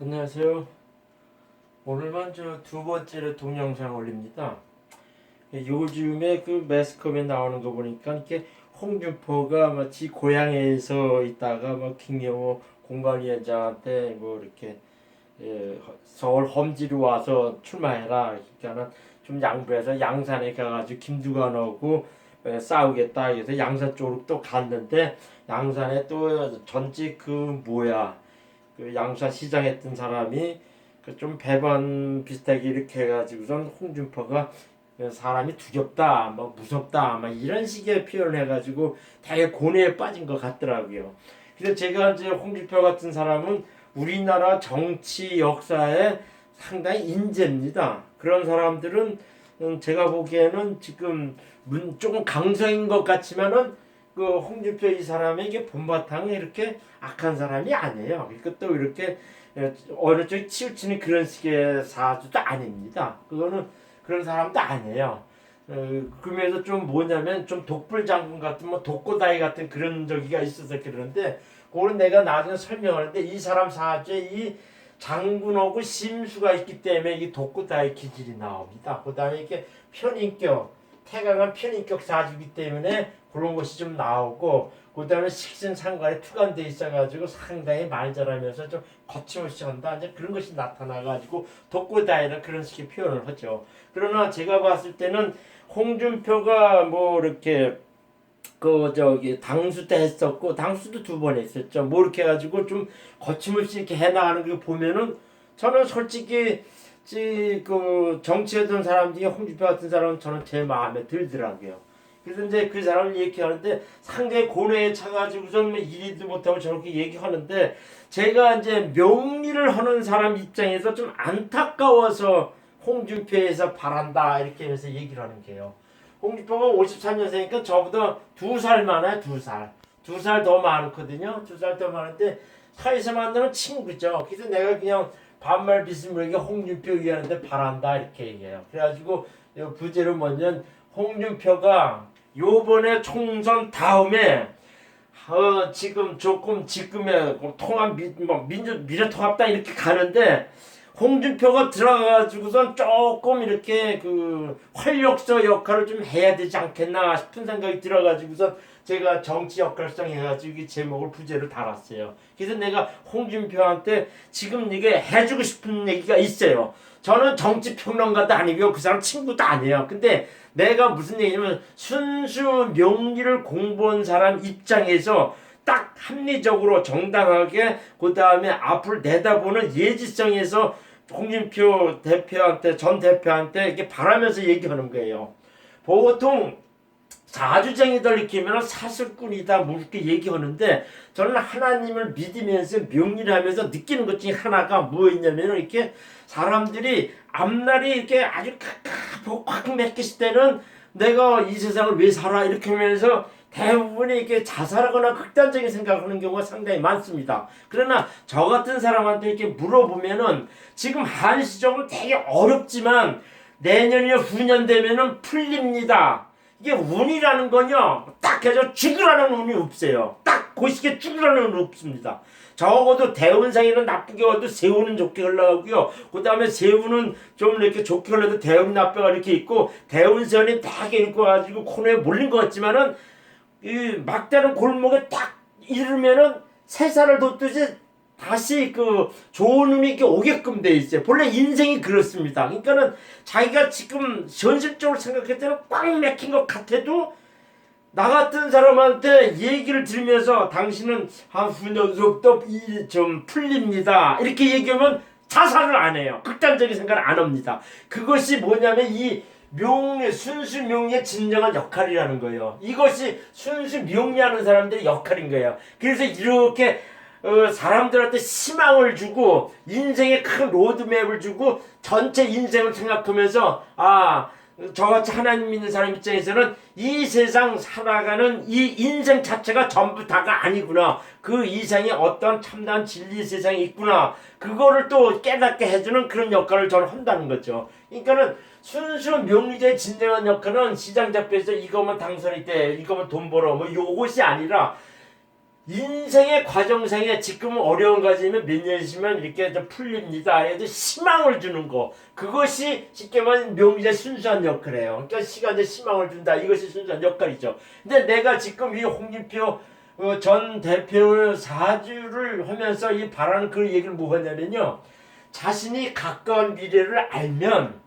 안녕하세요. 오늘만 두 번째로 동영상 올립니다. 요즘에 그 매스컴에 나오는 거 보니까 이렇게 홍준표가 마치 고향에서 있다가 뭐 김경호 공관위원장한테 뭐 이렇게 서울 험지로 와서 출마해라. 그러니까는 좀 양보해서 양산에 가가지고 김두관하고 싸우겠다. 그래서 양산 쪽으로 또 갔는데 양산에 또 전직 그 양산 시장 했던 사람이 그 좀 배반 비슷하게 이렇게 해가지고선 홍준표가 사람이 두렵다, 뭐 무섭다, 막 이런 식의 표현을 해가지고 되게 고뇌에 빠진 것 같더라고요. 그래서 제가 이제 홍준표 같은 사람은 우리나라 정치 역사에 상당히 인재입니다. 그런 사람들은 제가 보기에는 지금 조금 강성인 것 같지만은 그 홍준표 이 사람에게 본바탕은 이렇게 악한 사람이 아니에요. 그러니까 또 이렇게 어느 쪽에 치우치는 그런 식의 사주도 아닙니다. 그거는 그런 사람도 아니에요. 그러면서 좀 뭐냐면 좀 독불장군 같은 뭐 독고다이 같은 그런 저기가 있어서 그러는데 그거는 내가 나중에 설명하는데 이 사람 사주에 이 장군하고 심수가 있기 때문에 이 독고다이 기질이 나옵니다. 그 다음에 이렇게 편인격 태강한 편인격 사주이기 때문에 그런 것이 좀 나오고 그 다음에 식신상관에 투관돼 있어가지고 상당히 말 잘하면서 좀 거침없이 한다 이제 그런 것이 나타나가지고 독고다이라 그런 식의 표현을 하죠. 그러나 제가 봤을 때는 홍준표가 뭐 이렇게 그 저기 당수 때 했었고 당수도 두 번 했었죠. 뭐 이렇게 해가지고 좀 거침없이 이렇게 해나가는 거 보면은 저는 솔직히 그 정치했던 사람 중에 홍준표 같은 사람은 저는 제 마음에 들더라고요. 그래서 이제 그 사람을 얘기하는데 상당히 고뇌에 차가지고선 뭐 이리도 못하고 저렇게 얘기하는데 제가 이제 명리를 하는 사람 입장에서 좀 안타까워서 홍준표에서 바란다 이렇게 해서 얘기를 하는 게요. 홍준표가 53년생이니까 저보다 2살 많아요. 2살. 2살 더 많거든요. 2살 더 많은데 사이에서 만나는 친구죠. 그래서 내가 그냥 반말 비스무리하게 홍준표 얘기하는데 바란다 이렇게 얘기해요. 그래가지고 부제로 먼저 홍준표가 요번에 총선 다음에 지금 조금 지금의 통합 미래통합당 이렇게 가는데 홍준표가 들어가가지고선 조금 이렇게 그 활력소 역할을 좀 해야 되지 않겠나 싶은 생각이 들어가지고선 제가 정치 역할성 해가지고 이 제목을 부제로 달았어요. 그래서 내가 홍준표한테 지금 이게 해주고 싶은 얘기가 있어요. 저는 정치 평론가도 아니고 그 사람 친구도 아니에요. 근데 내가 무슨 얘기냐면 순수 명리를 공부한 사람 입장에서 딱 합리적으로 정당하게 그 다음에 앞을 내다보는 예지성에서 홍준표 대표한테 전 대표한테 이렇게 바라면서 얘기하는 거예요. 보통 자주쟁이들 익히면 사슬꾼이다 뭐 이렇게 얘기하는데 저는 하나님을 믿으면서 명리를 하면서 느끼는 것 중에 하나가 뭐였냐면 이렇게 사람들이 앞날이 이렇게 아주 꽉 맥혔을 때는 내가 이 세상을 왜 살아 이렇게 하면서 대부분이 이렇게 자살하거나 극단적인 생각을 하는 경우가 상당히 많습니다. 그러나 저 같은 사람한테 이렇게 물어보면은 지금 한시적으로 되게 어렵지만 내년이나 후년 되면은 풀립니다. 이게 운이라는 건요, 딱 해서 죽으라는 운이 없어요. 딱 그 시기에 죽으라는 운이 없습니다. 적어도 대운상에는 나쁘게 와도 세운은 좋게 흘러가고요. 그 다음에 세운은 좀 이렇게 좋게 흘러도 대운이 나쁘게 이렇게 있고, 대운선이 딱 읽어가지고 코너에 몰린 것 같지만은, 이 막다른 골목에 딱 이르면은 새살을 돋듯이 다시 그 좋은 운이 이렇게 오게끔 돼 있어요. 본래 인생이 그렇습니다. 그러니까는 자기가 지금 현실적으로 생각할 때는 꽉 막힌 것 같아도 나 같은 사람한테 얘기를 들으면서 당신은 한 후년서부터 좀 풀립니다. 이렇게 얘기하면 자살을 안 해요. 극단적인 생각을 안 합니다. 그것이 뭐냐면 이 순수 명리의 진정한 역할이라는 거예요. 이것이 순수 명리하는 사람들의 역할인 거예요. 그래서 이렇게 사람들한테 희망을 주고 인생의 큰 로드맵을 주고 전체 인생을 생각하면서 저같이 하나님 믿는 사람 입장에서는 이 세상 살아가는 이 인생 자체가 전부 다가 아니구나. 그 이상의 어떤 참다운 진리 세상이 있구나. 그거를 또 깨닫게 해주는 그런 역할을 저는 한다는 거죠. 그러니까는 순수 명리자의 진정한 역할은 시장 잡혀서 이거면 당선이 돼, 이거면 돈 벌어, 뭐 요것이 아니라 인생의 과정상에 지금 어려운 과정이면 몇 년이면 이렇게 좀 풀립니다. 그래도 희망을 주는 거. 그것이 쉽게 말하면 명리의 순수한 역할이에요. 그러니까 시간에 희망을 준다. 이것이 순수한 역할이죠. 근데 내가 지금 이 홍준표 전 대표의 사주를 하면서 이 바라는 그 얘기를 뭐하냐면요. 자신이 가까운 미래를 알면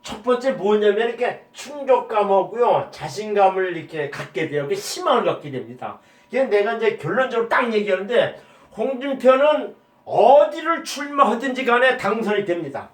첫 번째 뭐냐면 이렇게 충족감하고요 자신감을 이렇게 갖게 돼요. 그 희망을 갖게 됩니다. 그래서 내가 이제 결론적으로 딱 얘기하는데 홍준표는 어디를 출마하든지 간에 당선이 됩니다.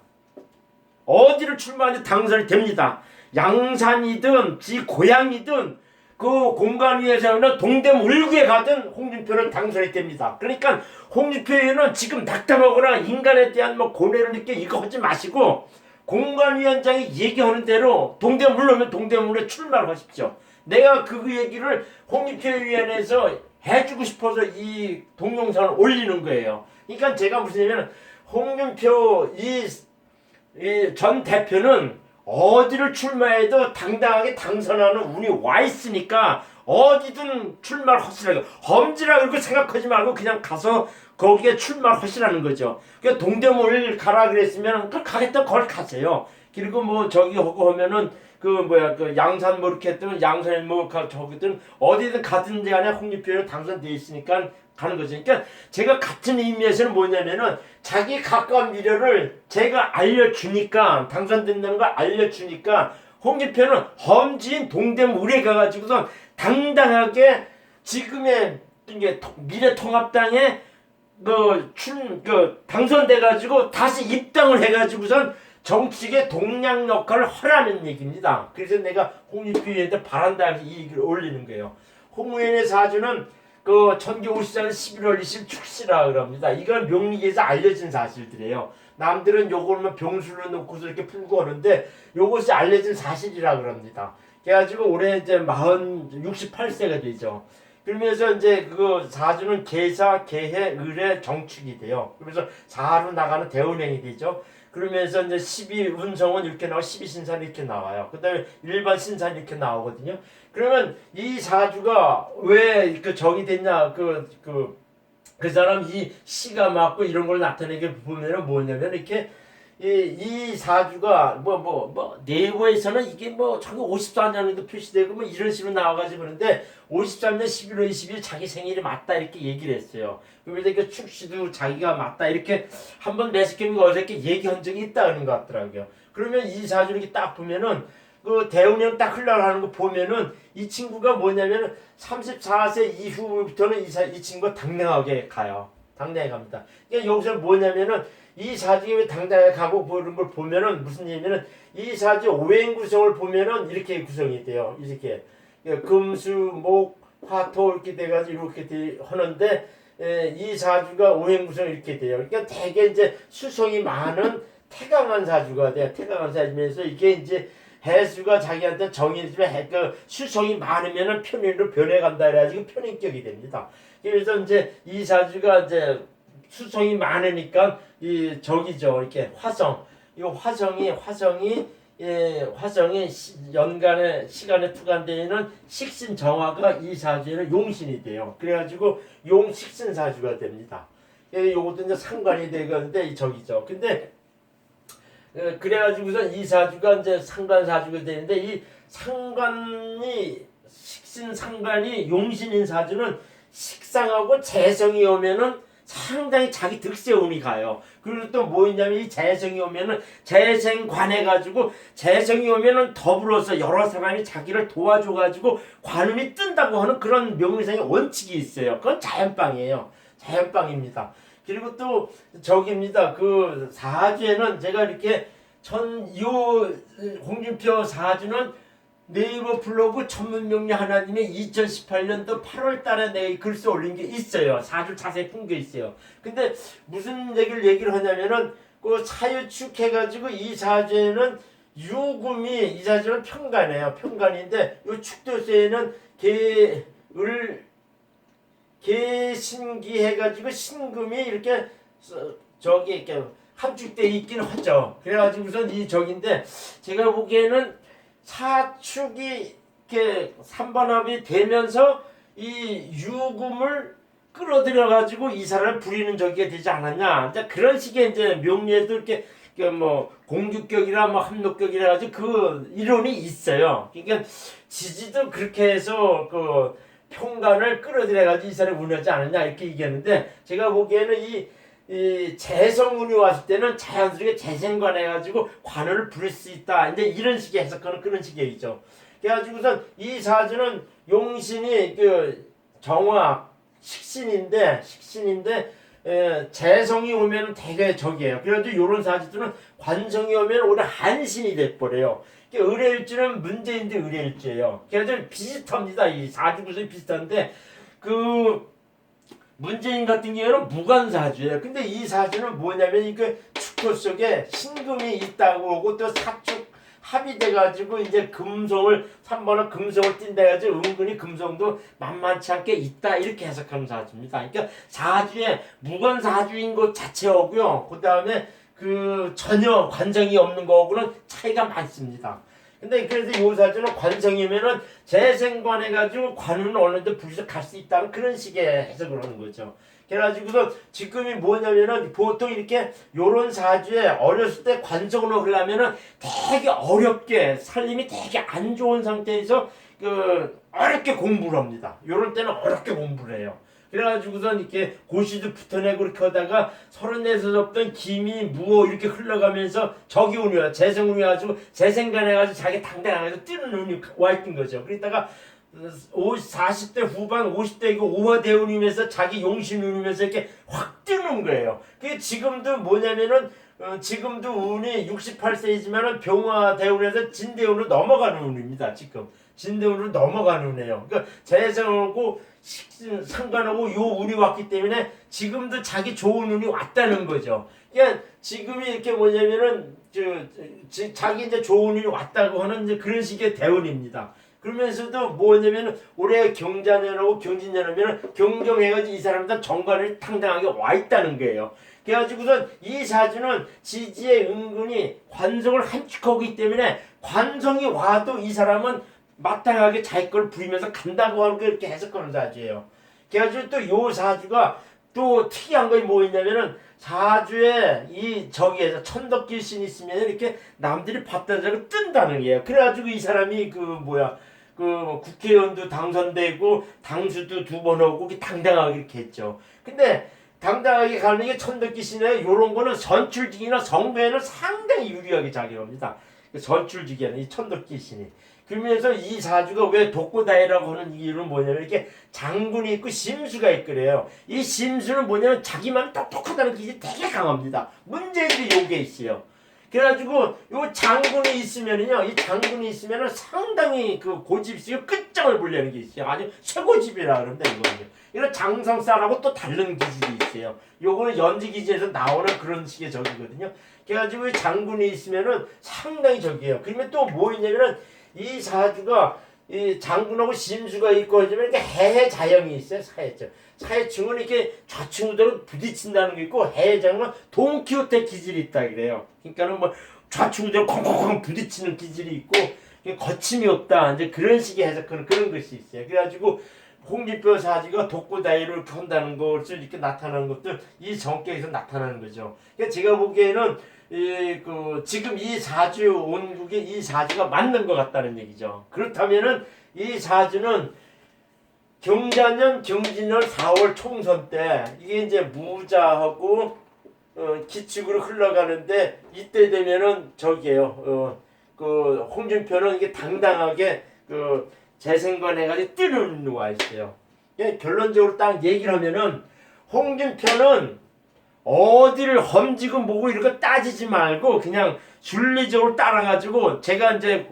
어디를 출마하든지 당선이 됩니다. 양산이든 지 고향이든 그 공간 위에서는 동대문 울구에 가든 홍준표는 당선이 됩니다. 그러니까 홍준표에는 지금 낙담하거나 인간에 대한 뭐 고뇌를 느끼 이거 하지 마시고 공관위원장이 얘기하는 대로 동대문 오면 동대문에 출마를 하십시오. 내가 그 얘기를 홍준표위원회에서 해주고 싶어서 이 동영상을 올리는 거예요. 그러니까 제가 무슨 얘기냐면 홍준표 이 전 대표는 어디를 출마해도 당당하게 당선하는 운이 와 있으니까 어디든 출마를 하시라고 험지라 그러고 생각하지 말고 그냥 가서 거기에 출마를 하시라는 거죠. 그러니까 동대문을 가라 그랬으면 그 가겠다 거기 가세요. 그리고 뭐 저기 하고 하면은 그 양산 뭐 이렇게 했더니 양산에 뭐 저기든 어디든 가든지 간에 홍준표는 당선돼 있으니까 가는 거죠. 그러니까 제가 같은 의미에서는 뭐냐면은 자기 가까운 미래를 제가 알려주니까 당선된다는 걸 알려주니까 홍준표는 험지인 동대문 을에 가가지고선 당당하게 지금의 이게 미래통합당에 당선돼가지고 다시 입당을 해가지고선 정치계 동량 역할을 하라는 얘기입니다. 그래서 내가 홍준표 의원한테 바란다 이 얘기를 올리는 거예요. 홍 의원의 사주는 그 천기 54년 11월 20일 축시라 그럽니다. 이건 명리계에서 알려진 사실들이에요. 남들은 요걸만 병술로 놓고서 이렇게 풀고 하는데 요것이 알려진 사실이라 그럽니다. 그래가지고 올해 이제 68세가 되죠. 그러면서 이제 그 사주는 계사, 계해, 을의 정축이 돼요. 그러면서 사로 나가는 대운행이 되죠. 그러면서 이제 12운성은 이렇게 나와 12신산 이렇게 나와요. 그 다음에 일반 신산 이렇게 나오거든요. 그러면 이 사주가 왜 그 적이 됐냐, 그 사람 이 시가 맞고 이런 걸 나타내게 보면은 뭐냐면 이렇게 이 사주가 네이버에서는 이게 뭐 1954년에도 표시되고 뭐 이런 식으로 나와가지고 그러는데 53년 11월 20일 자기 생일이 맞다 이렇게 얘기를 했어요. 그래서 그 축시도 자기가 맞다 이렇게 한번 매스컴이 어저께 얘기한 적이 있다는 것 같더라고요. 그러면 이 사주를 이렇게 딱 보면은 그 대운령 딱 흘러가는 거 보면은 이 친구가 뭐냐면 34세 이후부터는 이 친구가 당당하게 가요. 당당하게 갑니다. 그러니까 여기서 뭐냐면은 이 사주에 왜 당당하게 가고 그런 걸 보면은 무슨 얘기냐면은 이 사주 오행 구성을 보면은 이렇게 구성이 돼요. 이렇게 금수 목 화토 이렇게 돼가지고 이렇게 하는데 이 사주가 오행 구성이 이렇게 돼요. 그러니까 되게 이제 수성이 많은 태강한 사주가 돼요. 태강한 사주면서 이게 이제 해수가 자기한테 정해지면 수성이 많으면은 편인으로 변해간다 그래가지고 편인격이 됩니다. 그래서 이제 이 사주가 이제 수성이 많으니까 이 저기죠 이렇게 화성 이 화성이 연간의 시간에 투간되는 식신 정화가 이 사주에는 용신이 돼요. 그래가지고 용식신 사주가 됩니다. 요것도 이제 상관이 되는데 저기죠. 근데 그래가지고서 이 사주가 이제 상관 사주가 되는데 이 상관이 식신 상관이 용신인 사주는 식상하고 재성이 오면은 상당히 자기 득세 운이 가요. 그리고 또 뭐 있냐면 이 재성이 오면은 재생관해 가지고 재성이 오면은 더불어서 여러 사람이 자기를 도와줘 가지고 관운이 뜬다고 하는 그런 명리상의 원칙이 있어요. 그건 자연빵이에요. 자연빵입니다. 그리고 또 저기입니다. 그 사주에는 제가 이렇게 홍준표 사주는 네이버 블로그 천문명리 하나님의 2018년도 8월 달에 내가 글써 올린 게 있어요. 사주 자세히 푼 게 있어요. 근데 무슨 얘기를 하냐면은 그 사유축 해가지고 이 사주에는 유금이 이 사주는 편간이에요. 편간인데 요 축도수에는 개신기 해가지고 신금이 이렇게 저기 이렇게 함축돼 있긴 하죠. 그래가지고선 이 적인데 제가 보기에는 사축이 이렇게 3번합이 되면서 이 유금을 끌어들여 가지고 이 사람을 부리는 저기가 되지 않았냐. 이제 그런 식의 이제 명리에도 이렇게 뭐 공주격이라 뭐 함록격이라 가지고 그 이론이 있어요. 그러니까 지지도 그렇게 해서 그 평간을 끌어들여 가지고 이 사람을 운하지 않았냐 이렇게 얘기하는데 제가 보기에는 이 재성운이 왔을 때는 자연스럽게 재생관해 가지고 관을 부릴 수 있다. 이제 이런 식의 해석하는 그런 식의 얘기죠. 그래가지고선 이 사주는 용신이 그 정화 식신인데 재성이 오면은 되게 적이에요. 그래가지고 요런 사주들은 관성이 오면 오히려 한신이 돼버려요. 의뢰일주는 문제인데 의뢰일주예요. 그래가지고 비슷합니다. 이 사주 구성이 비슷한데 그 문재인 같은 경우는 무관사주예요. 근데 이 사주는 뭐냐면 이그 축토 속에 신금이 있다고 하고 또 사축 합의돼가지고 이제 금성을 3번은 금성을 띈다가지고 은근히 금성도 만만치 않게 있다 이렇게 해석하는 사주입니다. 그러니까 사주에 무관사주인 것 자체하고요. 그 다음에 그 전혀 관성이 없는 거하고는 차이가 많습니다. 근데 그래서 요 사주는 관성이면은 재생관해가지고 관은 어느 데 불쑥 갈 수 있다는 그런 식의 해석을 하는 거죠. 그래가지고서 지금이 뭐냐면은 보통 이렇게 요런 사주에 어렸을 때 관성으로 하려면은 되게 어렵게 살림이 되게 안 좋은 상태에서 그 어렵게 공부를 합니다. 요런 때는 어렵게 공부를 해요. 그래가지고선 이렇게 고시도 붙어내고 이렇게 하다가 34에서 접던 김이 무어 이렇게 흘러가면서 적이 운이 와 재생운이 와가지고 재생간해가지고 자기 당당하게 뜨는 운이 와 있던 거죠. 그러다가 40대 후반 50대 오화대운이면서 자기 용신운이면서 이렇게 확 뜨는 거예요. 그게 지금도 뭐냐면은 지금도 운이 68세이지만은 병화대운에서 진대운으로 넘어가는 운입니다. 지금 진대운으로 넘어가는 운이에요. 그러니까 재생하고 상관하고 요 운이 왔기 때문에 지금도 자기 좋은 운이 왔다는 거죠. 그러니까 지금이 이렇게 뭐냐면은 자기 이제 좋은 운이 왔다고 하는 이제 그런 식의 대운입니다. 그러면서도 뭐냐면 올해 경자년하고 경진년하면 경경해가지고 이 사람들 정관을 당당하게 와 있다는 거예요. 그래가지고선 이 사주는 지지에 은근히 관성을 함축하고 있기 때문에 관성이 와도 이 사람은 마땅하게 자기 걸 부리면서 간다고 하는 게 이렇게 해석하는 사주예요. 그래가지고 또 요 사주가 또 특이한 거 뭐 있냐면은 사주에 이 저기에서 천덕길신이 있으면 이렇게 남들이 봤다자고 뜬다는 거예요. 그래가지고 이 사람이 그 국회의원도 당선되고 당수도 2번 하고 당당하게 이렇게 했죠. 근데 당당하게 가는 게 천덕길신에 요런 거는 선출직이나 선거에는 상당히 유리하게 작용합니다. 선출직에는 이 천덕길신이. 그러면서 이 사주가 왜 독고다이라고 하는 이유는 뭐냐면 이렇게 장군이 있고 심수가 있거래요. 이 심수는 뭐냐면 자기만 똑똑하다는 기질이 되게 강합니다. 문제들이 요게 있어요. 그래가지고 요 장군이 있으면은요, 이 장군이 있으면은 상당히 그 고집있어요. 끝장을 보려는 게 있어요. 아주 최고집이라 그럽니다, 이거는요. 이런 장성쌀하고 또 다른 기질이 있어요. 요거는 연지기지에서 나오는 그런 식의 적이거든요. 그래가지고 이 장군이 있으면은 상당히 적이에요. 그러면 또 뭐 있냐면은 이 사주가 이 장군하고 심수가 있고 하지만 이렇게 해자형이 있어요. 사해증. 사해증은 이렇게 좌충우돌로 부딪힌다는 게 있고 해자형은 돈키호테 기질이 있다 그래요. 그러니까는 뭐 좌충우돌로 콩콩콩 부딪히는 기질이 있고 거침이 없다. 이제 그런 식의 해석하는 그런 것이 있어요. 그래가지고 홍준표 사주가 독고다이를 한다는 것을 이렇게 나타나는 것들 이 성격에서 나타나는 거죠. 그러니까 제가 보기에는 지금 이 사주 온국에 이 사주가 맞는 것 같다는 얘기죠. 그렇다면은 이 사주는 경자년 경진년 4월 총선 때 이게 이제 무자하고 기축으로 흘러가는데 이때 되면은 저기에요. 그 홍준표는 이게 당당하게 그 재생관해가지고 뜨는 와 있어요. 결론적으로 딱 얘기를 하면은 홍준표는 어디를 험지고 뭐고 이런 거 따지지 말고 그냥 순리적으로 따라가지고 제가 이제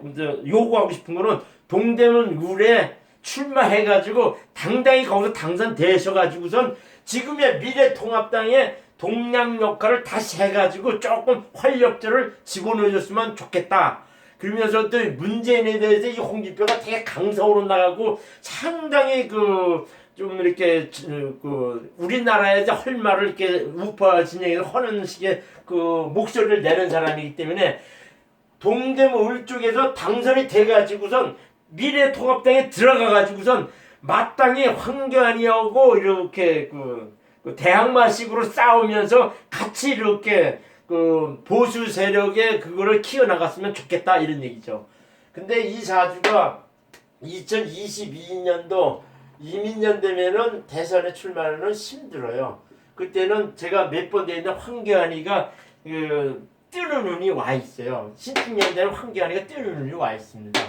요구하고 싶은 거는 동대문 룰에 출마해가지고 당당히 거기서 당선되셔가지고선 지금의 미래통합당의 동량 역할을 다시 해가지고 조금 활력들을 집어넣어줬으면 좋겠다. 그러면서 또 문재인에 대해서 이 홍준표가 되게 강성으로 나가고 상당히 좀 이렇게 우리나라에서 할 말을 이렇게 우파 진영에서 하는 식의 목소리를 내는 사람이기 때문에 동대문 을 쪽에서 당선이 돼가지고선 미래통합당에 들어가가지고선 마땅히 황교안이하고 이렇게 그 대항마식으로 싸우면서 같이 이렇게 그 보수 세력의 그거를 키워나갔으면 좋겠다 이런 얘기죠. 근데 이 사주가 2022년도 이민년 되면은 대선에 출마하는 힘들어요. 그때는 제가 몇 번 되는 황교안이가 그 뜨는 눈이 와 있어요. 신축년대는 황교안이가 뜨는 눈이 와 있습니다.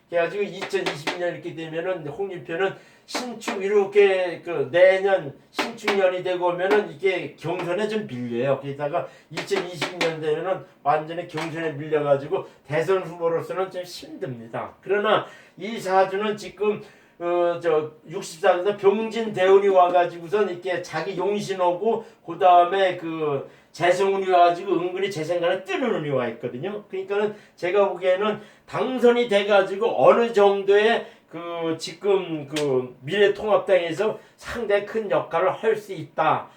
그래가지고 2022년 이렇게 되면은 홍준표는 신축 이렇게 그 내년 신축년이 되고 오면은 이게 경선에 좀 밀려요. 그러다가 2020년 되면은 완전히 경선에 밀려가지고 대선 후보로서는 좀 힘듭니다. 그러나 이 사주는 지금 저 64년도 병진 대운이 와가지고선 이렇게 자기 용신오고 그 다음에 그 재성운이 와가지고 은근히 제 생각에 뜨는 운이 와 있거든요. 그러니까는 제가 보기에는 당선이 돼가지고 어느 정도의 그 지금 그 미래통합당에서 상당히 큰 역할을 할 수 있다.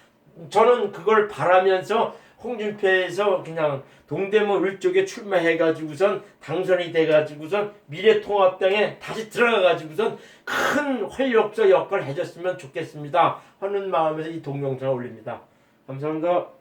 저는 그걸 바라면서 홍준표에서 그냥 동대문 을쪽에 출마해가지고선 당선이 돼가지고선 미래통합당에 다시 들어가가지고선 큰 활력소 역할을 해줬으면 좋겠습니다 하는 마음에서 이 동영상을 올립니다. 감사합니다.